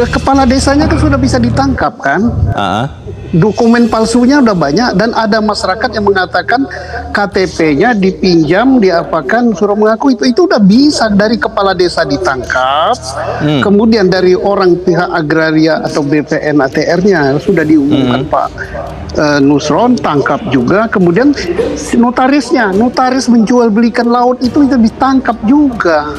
kepala desanya kan sudah bisa ditangkap kan? Dokumen palsunya udah banyak dan ada masyarakat yang mengatakan KTP-nya dipinjam, diapakan, suruh mengaku itu udah bisa dari kepala desa ditangkap, kemudian dari orang pihak agraria atau BPN ATR-nya sudah diumumkan Pak Nusron tangkap juga, kemudian notarisnya, notaris menjual belikan laut itu ditangkap juga.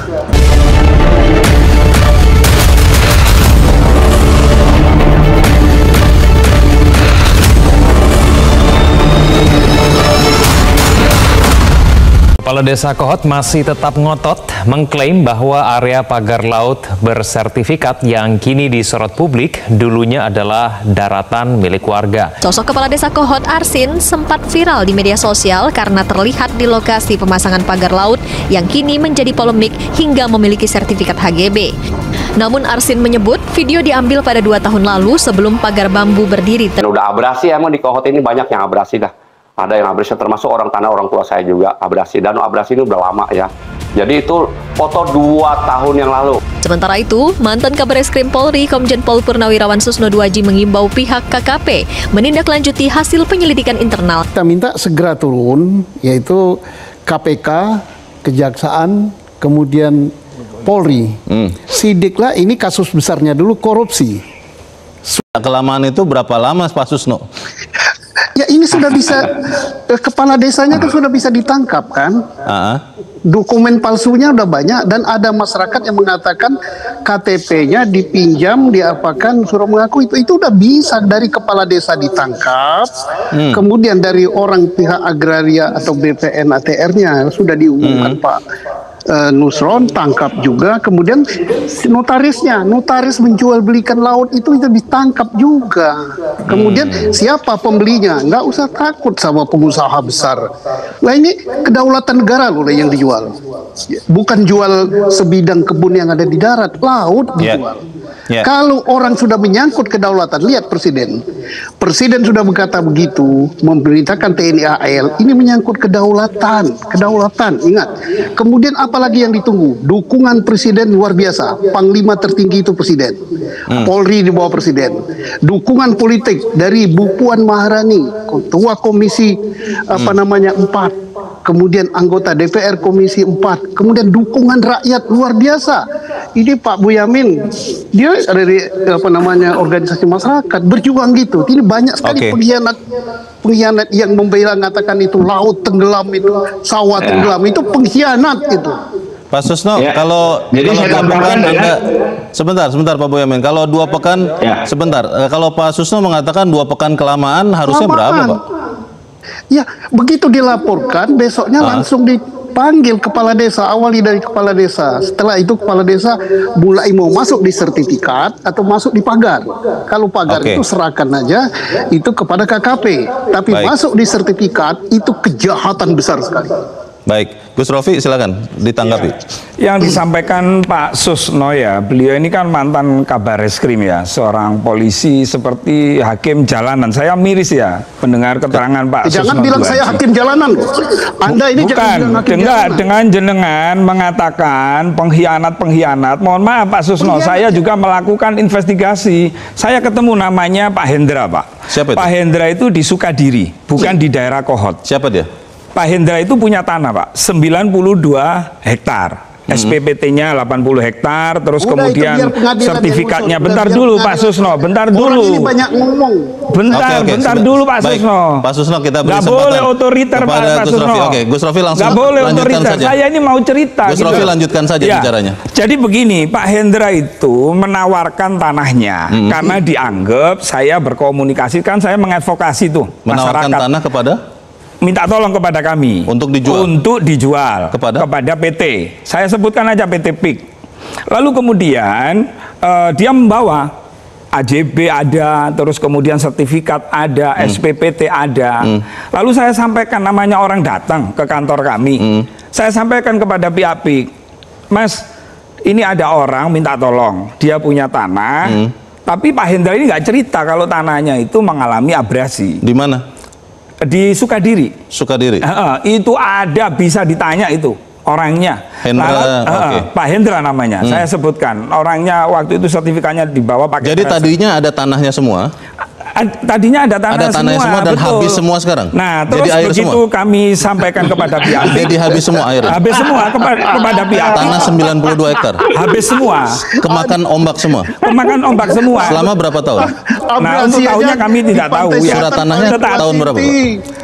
Kepala Desa Kohot masih tetap ngotot mengklaim bahwa area pagar laut bersertifikat yang kini disorot publik dulunya adalah daratan milik warga. Sosok Kepala Desa Kohot Arsin sempat viral di media sosial karena terlihat di lokasi pemasangan pagar laut yang kini menjadi polemik hingga memiliki sertifikat HGB. Namun Arsin menyebut video diambil pada 2 tahun lalu sebelum pagar bambu berdiri. Udah abrasi emang di Kohot ini banyak yang abrasi dah. Ada yang abrasi, termasuk orang tanah orang tua saya juga abrasi. Dan abrasi ini udah lama ya. Jadi itu foto 2 tahun yang lalu. Sementara itu, mantan Kabareskrim Polri Komjen Pol Purnawirawan Susno Duaji mengimbau pihak KKP menindaklanjuti hasil penyelidikan internal. Kita minta segera turun, yaitu KPK, Kejaksaan, kemudian Polri. Sidiklah ini kasus besarnya dulu korupsi. Kelamaan itu berapa lama Pak Susno? Ya ini sudah bisa, kepala desanya kan sudah bisa ditangkap kan? Dokumen palsunya udah banyak dan ada masyarakat yang mengatakan KTP-nya dipinjam, diapakan, suruh mengaku itu udah bisa dari kepala desa ditangkap, kemudian dari orang pihak agraria atau BPN ATR-nya sudah diumumkan Pak Nusron tangkap juga, kemudian notarisnya, notaris menjual belikan laut itu ditangkap juga, kemudian siapa pembelinya, nggak usah takut sama pengusaha besar. Nah ini kedaulatan negara loh yang dijual, bukan jual sebidang kebun yang ada di darat, laut dijual. Kalau orang sudah menyangkut kedaulatan, lihat Presiden sudah berkata begitu, memerintahkan TNI AL, ini menyangkut kedaulatan, ingat. Kemudian apalagi yang ditunggu? Dukungan Presiden luar biasa, Panglima tertinggi itu Presiden, Polri di bawah Presiden, dukungan politik dari Bu Puan Maharani, Ketua Komisi 4, kemudian anggota DPR Komisi 4, kemudian dukungan rakyat luar biasa. Ini Pak Boyamin, dia dari organisasi masyarakat berjuang gitu. Ini banyak sekali pengkhianat yang membela, mengatakan itu laut tenggelam, itu sawah tenggelam, itu pengkhianat itu. Pak Susno, kalau sebentar Pak Boyamin, kalau 2 pekan sebentar, kalau Pak Susno mengatakan 2 pekan kelamaan, harusnya berapa Pak? Ya, begitu dilaporkan, besoknya langsung dipanggil kepala desa, awali dari kepala desa. Setelah itu kepala desa mulai mau masuk di sertifikat atau masuk di pagar. Kalau pagar itu serahkan aja itu kepada KKP. Tapi masuk di sertifikat itu kejahatan besar sekali. Baik, Gus Rofi silakan ditanggapi. Yang disampaikan Pak Susno ya, beliau ini kan mantan Kabareskrim ya, seorang polisi seperti hakim jalanan. Saya miris ya mendengar keterangan Pak Susno. Jangan bilang saya hakim jalanan. Anda ini bukan, dengan jenengan mengatakan pengkhianat. Mohon maaf Pak Susno, saya juga melakukan investigasi. Saya ketemu namanya Pak Hendra Pak. Siapa itu? Pak Hendra itu di Sukadiri, bukan di daerah Kohot. Siapa dia? Pak Hendra itu punya tanah Pak, 92 hektar. SPPT-nya 80 hektar, terus kemudian sertifikatnya. Bentar dulu Pak Susno, bentar dulu. Orang ini banyak ngomong. Bentar dulu Pak Susno. Pak Susno, kita beri kesempatan. Gak boleh otoriter Pak Susno. Oke, Gus Rofi langsung gak boleh lanjutkan otoriter. saja. Saya ini mau cerita. Gus Rofi lanjutkan saja bicaranya. Jadi begini, Pak Hendra itu menawarkan tanahnya karena dianggap saya berkomunikasi, kan saya mengadvokasi tuh menawarkan masyarakat. Tanah kepada? Minta tolong kepada kami untuk dijual kepada PT. Saya sebutkan aja PT PIK. Lalu kemudian dia membawa AJB ada, terus kemudian sertifikat ada, SPPT ada. Lalu saya sampaikan, namanya orang datang ke kantor kami. Saya sampaikan kepada pihak PIK, Mas, ini ada orang minta tolong, dia punya tanah, tapi Pak Hendra ini nggak cerita kalau tanahnya itu mengalami abrasi. Di mana? Di Sukadiri. Sukadiri. Itu ada, bisa ditanya itu orangnya. Hendra, Pak Hendra namanya. Saya sebutkan. Orangnya waktu itu sertifikatnya dibawa pakai. Jadi tadinya ada tanahnya semua? Tadinya ada tanahnya semua dan betul. habis semua sekarang. Nah, terus jadi air begitu semua? kami sampaikan kepada pihak Jadi habis semua air. Habis semua kepada pihak. Tanah 92 hektar. Habis semua. Kemakan ombak semua. Kemakan ombak semua. Selama berapa tahun? Nah, untuk tahunnya kami tidak tahu ya. Surat tanahnya tahun berapa, Pak?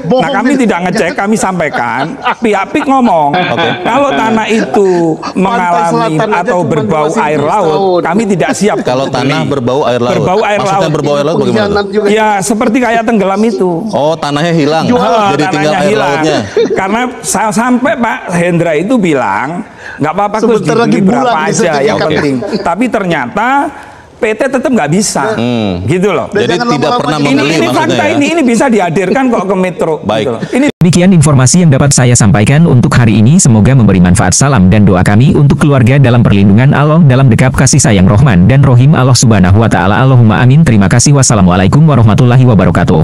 Nah, kami tidak ngecek, kami sampaikan. Pihak PIK ngomong, kalau tanah itu mengalami atau berbau air laut, kami tidak siap. Kalau tanah berbau air laut. Berbau air Maksudnya laut. berbau air laut bagaimana? Ya, seperti kayak tenggelam itu. Oh, tanahnya hilang. Jadi tinggal Tanahnya air hilang. lautnya. Karena sampai Pak Hendra itu bilang, nggak apa-apa Gus, dibeli berapa aja yang penting. Tapi ternyata PT tetap nggak bisa, gitu loh. Jadi tidak pernah membeli ini fakta ya? ini bisa dihadirkan kok ke Metro. Baik. Gitu loh. Ini Demikian informasi yang dapat saya sampaikan untuk hari ini. Semoga memberi manfaat. Salam dan doa kami untuk keluarga dalam perlindungan Allah, dalam dekap kasih sayang Rahman dan Rohim Allah Subhanahu wa Ta'ala. Allahumma amin. Terima kasih. Wassalamualaikum warahmatullahi wabarakatuh.